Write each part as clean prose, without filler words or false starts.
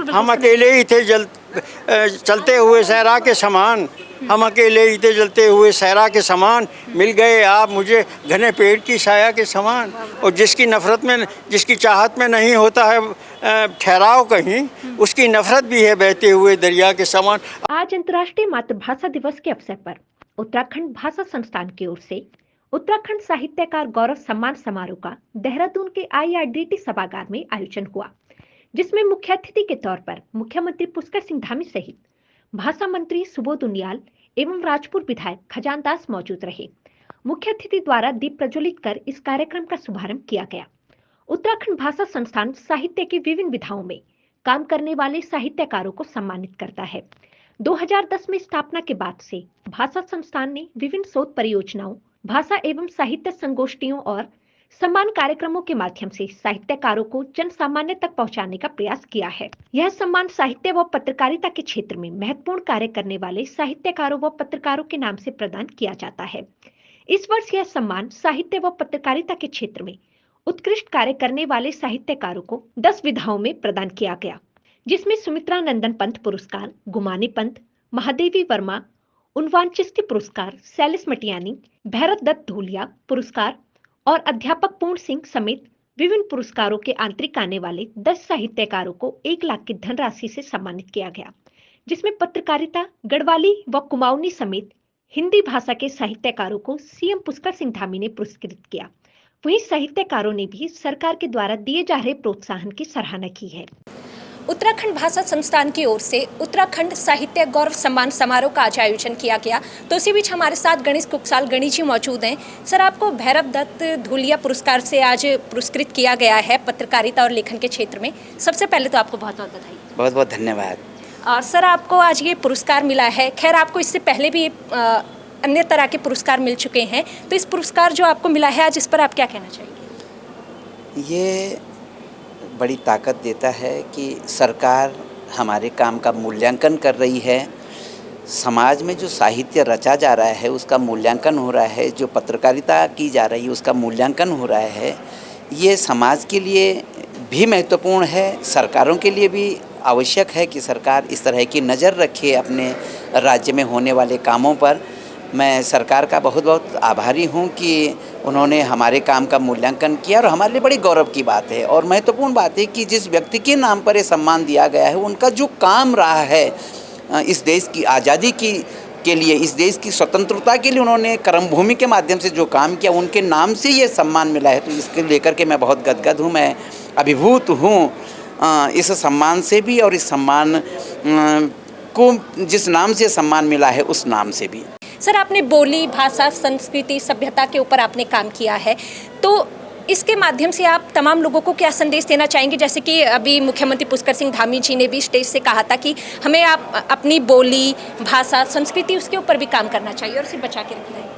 बिल्कुल हम बिल्कुल अकेले ही थे चलते हुए सहरा के समान। हम अकेले ही थे जलते हुए सहरा के समान। मिल गए आप मुझे घने पेड़ की छाया के समान। और जिसकी नफ़रत में, जिसकी चाहत में नहीं होता है ठहराव कहीं, उसकी नफ़रत भी है बहते हुए दरिया के समान। आज अंतर्राष्ट्रीय मातृभाषा दिवस के अवसर पर उत्तराखंड भाषा संस्थान की ओर से उत्तराखंड साहित्यकार गौरव सम्मान समारोह का देहरादून के IRDT सभागार में आयोजन हुआ, जिसमें मुख्य अतिथि के तौर पर मुख्यमंत्री पुष्कर सिंह धामी सहित भाषा मंत्री सुबोध उनियाल एवं राजपुर विधायक खजानदास मौजूद रहे। मुख्य अतिथि द्वारा दीप प्रज्वलित कर इस कार्यक्रम का शुभारंभ किया गया। उत्तराखंड भाषा संस्थान साहित्य की विभिन्न विधाओं में काम करने वाले साहित्यकारों को सम्मानित करता है। 2010 में स्थापना के बाद से भाषा संस्थान ने विभिन्न शोध परियोजनाओं, भाषा एवं साहित्य संगोष्ठियों और सम्मान कार्यक्रमों के माध्यम से साहित्यकारों को जन सामान्य तक पहुंचाने का प्रयास किया है। यह सम्मान साहित्य व पत्रकारिता के क्षेत्र में महत्वपूर्ण कार्य करने वाले साहित्यकारों व पत्रकारों के नाम से प्रदान किया जाता है। इस वर्ष यह सम्मान साहित्य व पत्रकारिता के क्षेत्र में उत्कृष्ट कार्य करने वाले साहित्यकारों को 10 विधाओं में प्रदान किया गया, जिसमें सुमित्रा नंदन पंत पुरस्कार, गुमानी पंत, महादेवी वर्मा उनवान चिश्ती पुरस्कार, सैलिस मटियानी, भैरव दत्त धूलिया पुरस्कार और अध्यापक पूर्ण सिंह समेत विभिन्न पुरस्कारों के आंतरिक आने वाले 10 साहित्यकारों को 1 लाख की धनराशि से सम्मानित किया गया, जिसमें पत्रकारिता, गढ़वाली व कुमाऊनी समेत हिंदी भाषा के साहित्यकारों को CM पुष्कर सिंह धामी ने पुरस्कृत किया। वहीं साहित्यकारों ने भी सरकार के द्वारा दिए जा रहे प्रोत्साहन की सराहना की है। उत्तराखंड भाषा संस्थान की ओर से उत्तराखंड साहित्य गौरव सम्मान समारोह का आज आयोजन किया गया। तो इसी बीच हमारे साथ गणेश कुकसाल गणेश जी मौजूद हैं। सर, आपको भैरव दत्त धूलिया पुरस्कार से आज पुरस्कृत किया गया है पत्रकारिता और लेखन के क्षेत्र में। सबसे पहले तो आपको बहुत बहुत बधाई। बहुत बहुत धन्यवाद। और सर, आपको आज ये पुरस्कार मिला है। खैर, आपको इससे पहले भी अन्य तरह के पुरस्कार मिल चुके हैं, तो इस पुरस्कार जो आपको मिला है आज, इस पर आप क्या कहना चाहेंगे? ये बड़ी ताकत देता है कि सरकार हमारे काम का मूल्यांकन कर रही है। समाज में जो साहित्य रचा जा रहा है उसका मूल्यांकन हो रहा है, जो पत्रकारिता की जा रही है उसका मूल्यांकन हो रहा है। ये समाज के लिए भी महत्वपूर्ण है, सरकारों के लिए भी आवश्यक है कि सरकार इस तरह की नज़र रखे अपने राज्य में होने वाले कामों पर। मैं सरकार का बहुत बहुत आभारी हूँ कि उन्होंने हमारे काम का मूल्यांकन किया और हमारे लिए बड़ी गौरव की बात है। और महत्वपूर्ण बात है कि जिस व्यक्ति के नाम पर ये सम्मान दिया गया है, उनका जो काम रहा है इस देश की आज़ादी के लिए, इस देश की स्वतंत्रता के लिए उन्होंने कर्मभूमि के माध्यम से जो काम किया, उनके नाम से ये सम्मान मिला है। तो इसके लेकर के मैं बहुत गदगद हूँ, मैं अभिभूत हूँ इस सम्मान से भी और इस सम्मान को जिस नाम से सम्मान मिला है उस नाम से भी। सर, आपने बोली, भाषा, संस्कृति, सभ्यता के ऊपर आपने काम किया है, तो इसके माध्यम से आप तमाम लोगों को क्या संदेश देना चाहेंगे? जैसे कि अभी मुख्यमंत्री पुष्कर सिंह धामी जी ने भी स्टेज से कहा था कि हमें आप अपनी बोली, भाषा, संस्कृति उसके ऊपर भी काम करना चाहिए और उसे बचा के रखना है।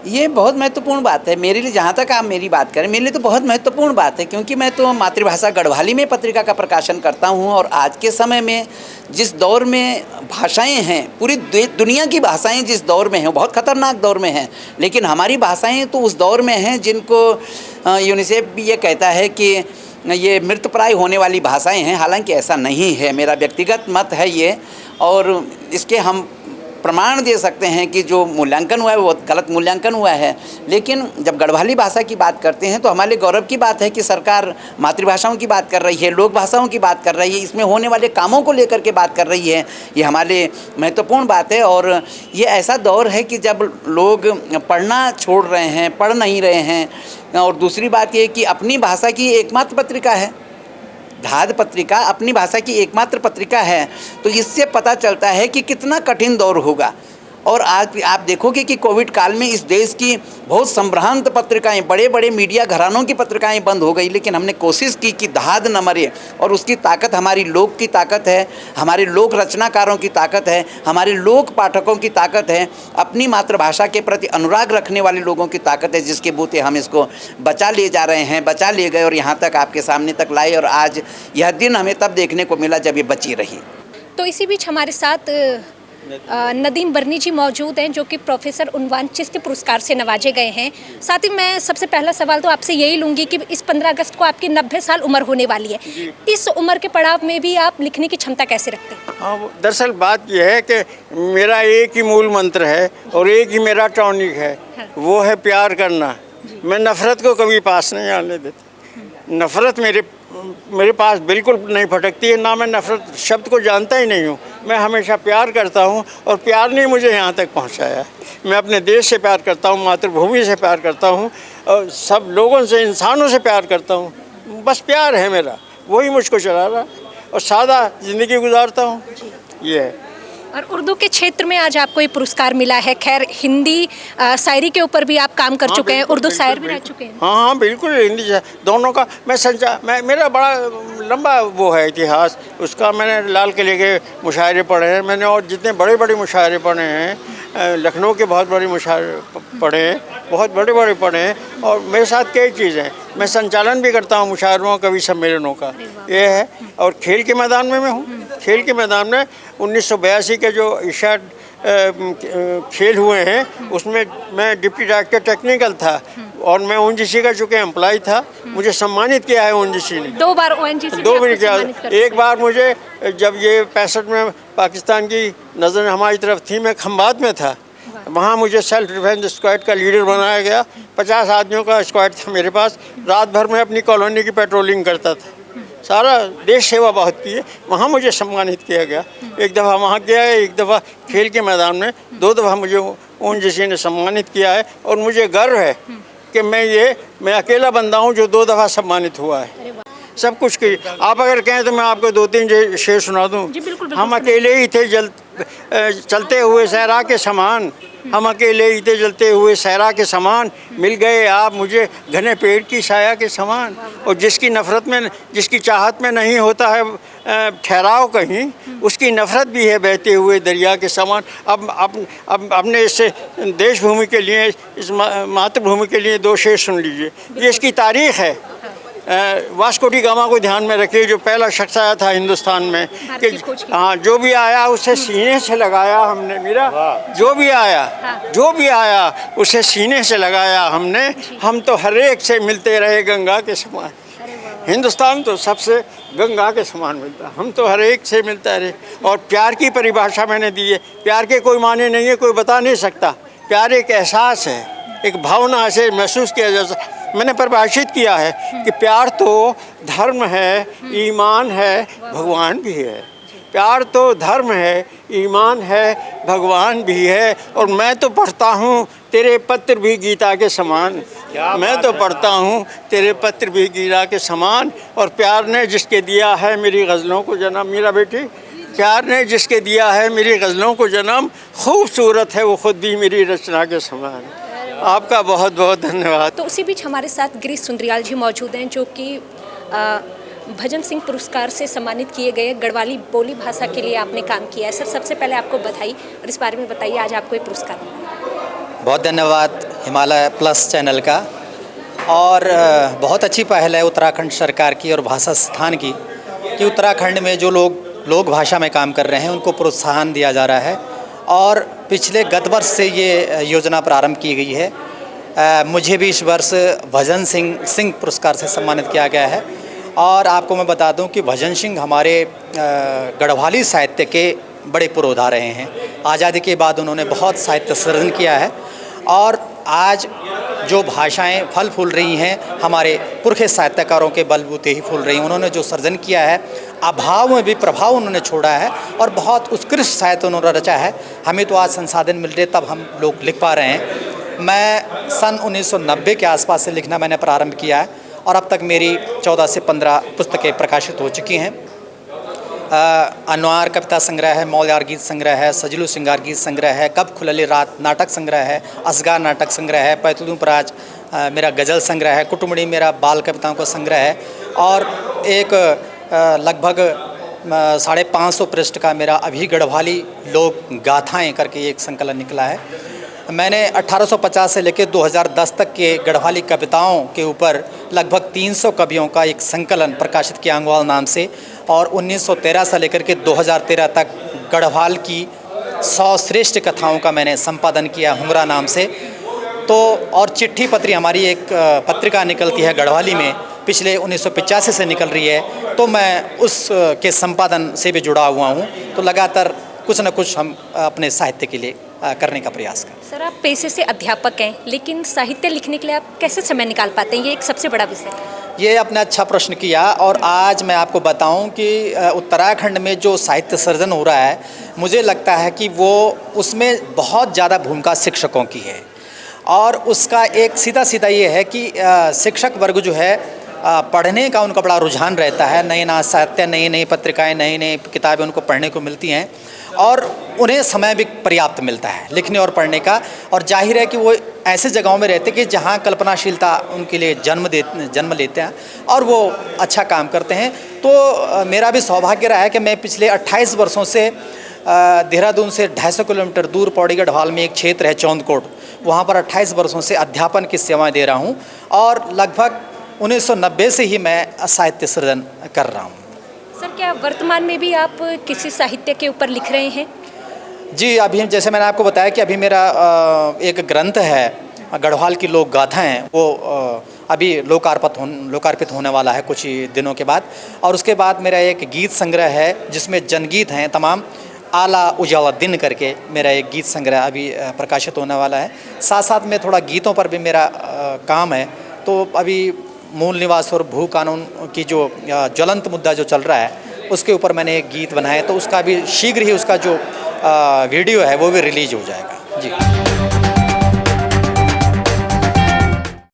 ये बहुत महत्वपूर्ण बात है मेरे लिए। जहाँ तक आप मेरी बात करें, मेरे लिए तो बहुत महत्वपूर्ण बात है, क्योंकि मैं तो मातृभाषा गढ़वाली में पत्रिका का प्रकाशन करता हूँ। और आज के समय में जिस दौर में भाषाएं हैं, पूरी दुनिया की भाषाएं जिस दौर में हैं, बहुत ख़तरनाक दौर में हैं, लेकिन हमारी भाषाएं तो उस दौर में हैं जिनको यूनिसेफ भी ये कहता है कि ये मृतप्राय होने वाली भाषाएं हैं। हालांकि ऐसा नहीं है, मेरा व्यक्तिगत मत है ये, और इसके हम प्रमाण दे सकते हैं कि जो मूल्यांकन हुआ है वो गलत मूल्यांकन हुआ है। लेकिन जब गढ़वाली भाषा की बात करते हैं तो हमारे लिए गौरव की बात है कि सरकार मातृभाषाओं की बात कर रही है, लोक भाषाओं की बात कर रही है, इसमें होने वाले कामों को लेकर के बात कर रही है। ये हमारे लिए महत्वपूर्ण बात है। और ये ऐसा दौर है कि जब लोग पढ़ना छोड़ रहे हैं, पढ़ नहीं रहे हैं। और दूसरी बात ये कि अपनी भाषा की एकमात्र पत्रिका है, धाद पत्रिका अपनी भाषा की एकमात्र पत्रिका है, तो इससे पता चलता है कि कितना कठिन दौर होगा। और आज आप देखोगे कि कोविड काल में इस देश की बहुत संभ्रांत पत्रिकाएं, बड़े बड़े मीडिया घरानों की पत्रिकाएं बंद हो गई, लेकिन हमने कोशिश की कि धाद न मरे। और उसकी ताकत हमारी लोक की ताकत है, हमारे लोक रचनाकारों की ताकत है, हमारे लोक पाठकों की ताकत है, अपनी मातृभाषा के प्रति अनुराग रखने वाले लोगों की ताकत है, जिसके बूते हम इसको बचा ले जा रहे हैं, बचा ले गए और यहाँ तक आपके सामने तक लाए। और आज यह दिन हमें तब देखने को मिला जब ये बची रही। तो इसी बीच हमारे साथ नदीम बरनी जी मौजूद हैं, जो कि प्रोफेसर उनवान चिश्ती पुरस्कार से नवाजे गए हैं। साथ ही मैं सबसे पहला सवाल तो आपसे यही लूँगी कि इस 15 अगस्त को आपकी 90 साल उम्र होने वाली है। इस उम्र के पड़ाव में भी आप लिखने की क्षमता कैसे रखते हैं? हाँ, दरअसल बात यह है कि मेरा एक ही मूल मंत्र है और एक ही मेरा टॉनिक है, वो है प्यार करना। मैं नफ़रत को कभी पास नहीं आने देता। नफ़रत मेरे पास बिल्कुल नहीं फटकती है, ना मैं नफ़रत शब्द को जानता ही नहीं हूँ। मैं हमेशा प्यार करता हूँ और प्यार ने मुझे यहाँ तक पहुँचाया है। मैं अपने देश से प्यार करता हूँ, मातृभूमि से प्यार करता हूँ और सब लोगों से, इंसानों से प्यार करता हूँ। बस प्यार है मेरा, वही मुझको चला रहा है और सादा ज़िंदगी गुजारता हूँ, ये है। और उर्दू के क्षेत्र में आज आपको ये पुरस्कार मिला है। खैर, हिंदी शायरी के ऊपर भी आप काम कर चुके हैं, उर्दू शायर भी रह चुके हैं। हाँ, बिल्कुल, हिंदी दोनों का मैं मेरा बड़ा लंबा वो है इतिहास उसका। मैंने लाल किले के मुशायरे पढ़े हैं मैंने, और जितने बड़े बड़े मुशायरे पढ़े हैं, लखनऊ के बहुत बड़े मुशायरे पढ़े हैं, बहुत बड़े बड़े पढ़े हैं। और मेरे साथ कई चीज़ें हैं, मैं संचालन भी करता हूँ मुशायरों, कवि सम्मेलनों का, ये है। और खेल के मैदान में मैं हूँ। खेल के मैदान में 1982 के जो एशियाड खेल हुए हैं उसमें मैं डिप्टी डायरेक्टर टेक्निकल था और मैं ओएनजीसी का चूँकि एम्प्लॉय था, मुझे सम्मानित किया है ओएनजीसी ने। 2 बार ओएनजीसी दो बार किया। एक बार मुझे जब ये 65 में पाकिस्तान की नज़र हमारी तरफ थी, मैं खंबात में था, वहाँ मुझे सेल्फ डिफेंस स्क्वाड का लीडर बनाया गया। 50 आदमियों का स्क्वाड था मेरे पास। रात भर में अपनी कॉलोनी की पेट्रोलिंग करता था, सारा देश सेवा बहुत की है। वहाँ मुझे सम्मानित किया गया। एक दफ़ा वहाँ गया है, एक दफ़ा खेल के मैदान में, 2 दफ़ा मुझे ओएनजीसी ने सम्मानित किया है। और मुझे गर्व है कि मैं अकेला बंदा हूँ जो 2 दफ़ा सम्मानित हुआ है। सब कुछ की आप अगर कहें तो मैं आपको 2-3 शेर सुना दूँ। हम अकेले ही थे चलते हुए सहरा के समान, हम अकेले ही थे जलते हुए सहरा के समान, मिल गए आप मुझे घने पेड़ की छाया के समान। और जिसकी नफ़रत में, जिसकी चाहत में नहीं होता है ठहराव कहीं, उसकी नफ़रत भी है बहते हुए दरिया के समान। अब अपने इस देश भूमि के लिए, इस मातृभूमि के लिए 2 शेर सुन लीजिए। ये इसकी तारीख़ है। वास्को डी गामा को ध्यान में रखिए, जो पहला शख्स आया था हिंदुस्तान में, कि हाँ, जो भी आया उसे सीने से लगाया हमने। मेरा जो भी आया उसे सीने से लगाया हमने। हम तो हर एक से मिलते रहे गंगा के समान। हिंदुस्तान तो सबसे गंगा के समान मिलता, हम तो हर एक से मिलता रहे। और प्यार की परिभाषा मैंने दी है। प्यार के कोई माने नहीं है, कोई बता नहीं सकता। प्यार एक एहसास है, एक भावना से महसूस किया जा सकता। मैंने परिभाषित किया है कि प्यार तो धर्म है, ईमान है, भगवान भी है। प्यार तो धर्म है, ईमान है, भगवान भी है। और मैं तो पढ़ता हूँ तेरे पत्र भी गीता के समान। मैं तो पढ़ता हूँ तेरे पत्र भी गीता के समान। और प्यार ने जिसके दिया है मेरी गज़लों को जन्म, मीरा बेटी, प्यार ने जिसके दिया है मेरी गज़लों को जन्म, खूबसूरत है वो खुद भी मेरी रचना के समान। आपका बहुत बहुत धन्यवाद। तो उसी बीच हमारे साथ गिरीश सुंदरियाल जी मौजूद हैं, जो कि भजन सिंह पुरस्कार से सम्मानित किए गए। गढ़वाली बोली भाषा के लिए आपने काम किया है। सर, सबसे पहले आपको बधाई, और इस बारे में बताइए आज आपको ये पुरस्कार मिला। बहुत धन्यवाद हिमालय प्लस चैनल का। और बहुत अच्छी पहल है उत्तराखंड सरकार की और भाषा संस्थान की कि उत्तराखंड में जो लोग भाषा में काम कर रहे हैं उनको प्रोत्साहन दिया जा रहा है। और पिछले गत वर्ष से ये योजना प्रारंभ की गई है। मुझे भी इस वर्ष भजन सिंह पुरस्कार से सम्मानित किया गया है। और आपको मैं बता दूं कि भजन सिंह हमारे गढ़वाली साहित्य के बड़े पुरोधा रहे हैं। आज़ादी के बाद उन्होंने बहुत साहित्य सृजन किया है। और आज जो भाषाएं फल फूल रही हैं, हमारे पुरखे साहित्यकारों के बलबूते ही फूल रही हैं। उन्होंने जो सृजन किया है, अभाव में भी प्रभाव उन्होंने छोड़ा है और बहुत उत्कृष्ट साहित्य उन्होंने रचा है। हमें तो आज संसाधन मिल रहे, तब हम लोग लिख पा रहे हैं। मैं सन 1990 के आसपास से लिखना मैंने प्रारंभ किया है और अब तक मेरी 14 से 15 पुस्तकें प्रकाशित हो चुकी हैं। अनवार कविता संग्रह है, मौलार गीत संग्रह है, सजलू सिंगार गीत संग्रह है, कब खुलली रात नाटक संग्रह है, असगार नाटक संग्रह है, पैतुदू पराज मेरा गज़ल संग्रह है, कुटुम्बड़ी मेरा बाल कविताओं का संग्रह है। और एक लगभग 550 पृष्ठ का मेरा अभी गढ़वाली लोक गाथाएँ करके एक संकलन निकला है। मैंने 1850 से लेकर 2010 तक के गढ़वाली कविताओं के ऊपर लगभग 300 कवियों का एक संकलन प्रकाशित किया अंगवाल नाम से। और 1913 से लेकर के 2013 तक गढ़वाल की 100 श्रेष्ठ कथाओं का मैंने संपादन किया हुंगरा नाम से। तो और चिट्ठी पत्री हमारी एक पत्रिका निकलती है गढ़वाली में, पिछले 1985 से निकल रही है, तो मैं उस के संपादन से भी जुड़ा हुआ हूँ। तो लगातार कुछ न कुछ हम अपने साहित्य के लिए करने का प्रयास करें। सर, आप पेशे से अध्यापक हैं, लेकिन साहित्य लिखने के लिए आप कैसे समय निकाल पाते हैं? ये एक सबसे बड़ा विषय है। ये आपने अच्छा प्रश्न किया। और आज मैं आपको बताऊं कि उत्तराखंड में जो साहित्य सर्जन हो रहा है, मुझे लगता है कि वो उसमें बहुत ज़्यादा भूमिका शिक्षकों की है। और उसका एक सीधा सीधा ये है कि शिक्षक वर्ग जो है पढ़ने का उनका बड़ा रुझान रहता है। नए नए साहित्य, नई नई पत्रिकाएं, नई नई किताबें उनको पढ़ने को मिलती हैं और उन्हें समय भी पर्याप्त मिलता है लिखने और पढ़ने का। और जाहिर है कि वो ऐसे जगहों में रहते हैं कि जहाँ कल्पनाशीलता उनके लिए जन्म लेते हैं और वो अच्छा काम करते हैं। तो मेरा भी सौभाग्य रहा है कि मैं पिछले 28 वर्षों से देहरादून से 250 किलोमीटर दूर पौड़ी गढ़वाल में एक क्षेत्र है चौंदकोट, वहाँ पर 28 वर्षों से अध्यापन की सेवाएं दे रहा हूँ और लगभग 1990 से ही मैं साहित्य सृजन कर रहा हूँ। सर, क्या वर्तमान में भी आप किसी साहित्य के ऊपर लिख रहे हैं? जी, अभी जैसे मैंने आपको बताया कि अभी मेरा एक ग्रंथ है गढ़वाल की लोक गाथाएँ, वो अभी लोकार्पित होने वाला है कुछ ही दिनों के बाद। और उसके बाद मेरा एक गीत संग्रह है जिसमें जनगीत हैं तमाम, आला उजाला दिन करके मेरा एक गीत संग्रह अभी प्रकाशित होने वाला है। साथ साथ में थोड़ा गीतों पर भी मेरा काम है। तो अभी मूल निवास और भू कानून की जो ज्वलंत मुद्दा जो चल रहा है उसके ऊपर मैंने एक गीत बनाया है, तो उसका भी शीघ्र ही उसका जो वीडियो है वो भी रिलीज हो जाएगा। जी।